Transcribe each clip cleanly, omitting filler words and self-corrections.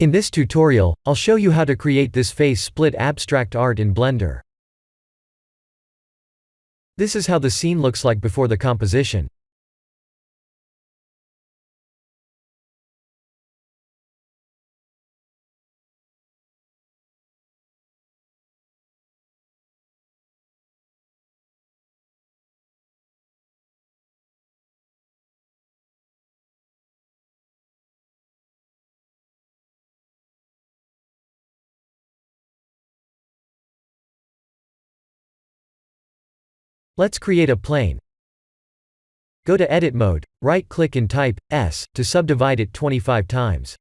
In this tutorial, I'll show you how to create this face split abstract art in Blender. This is how the scene looks like before the composition. Let's create a plane. Go to Edit Mode, right-click and type S to subdivide it 25 times.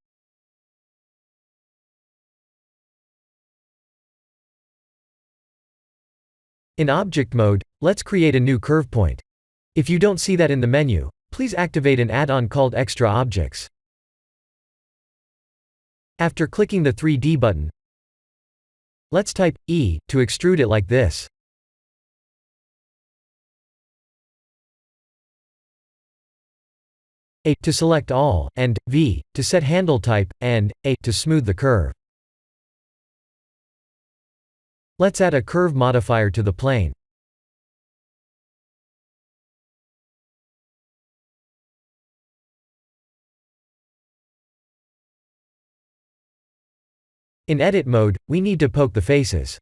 In Object Mode, let's create a new curve point. If you don't see that in the menu, please activate an add-on called Extra Objects. After clicking the 3D button, let's type E to extrude it like this. A to select all, and V to set handle type, and A to smooth the curve. Let's add a curve modifier to the plane. In Edit Mode, we need to poke the faces.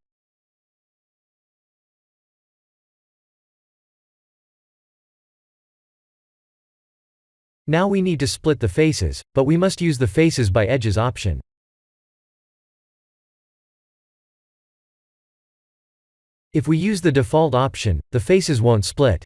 Now we need to split the faces, but we must use the Faces by Edges option. If we use the default option, the faces won't split.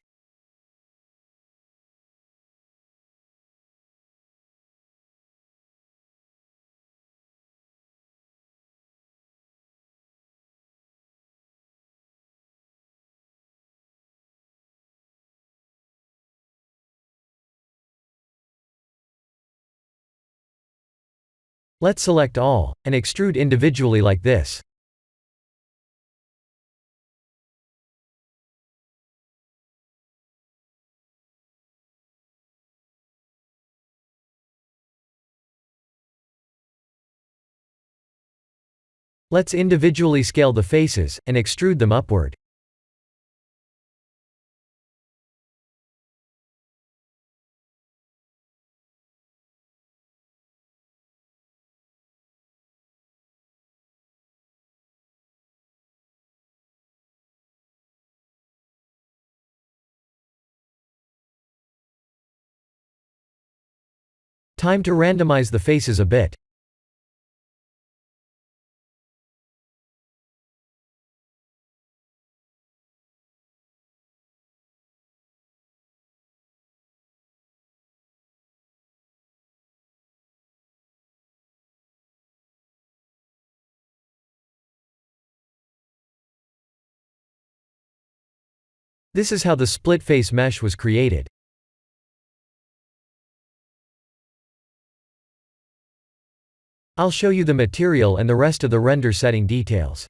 Let's select all, and extrude individually like this. Let's individually scale the faces, and extrude them upward. Time to randomize the faces a bit. This is how the split face mesh was created. I'll show you the material and the rest of the render setting details.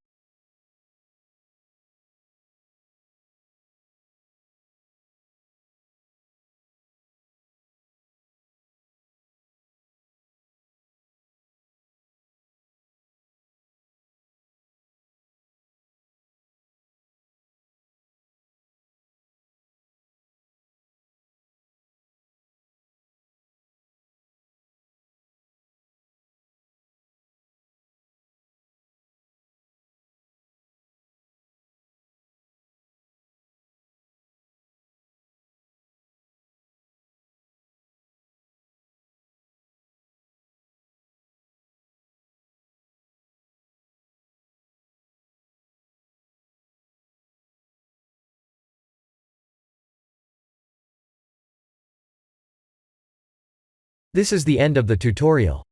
This is the end of the tutorial.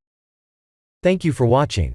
Thank you for watching.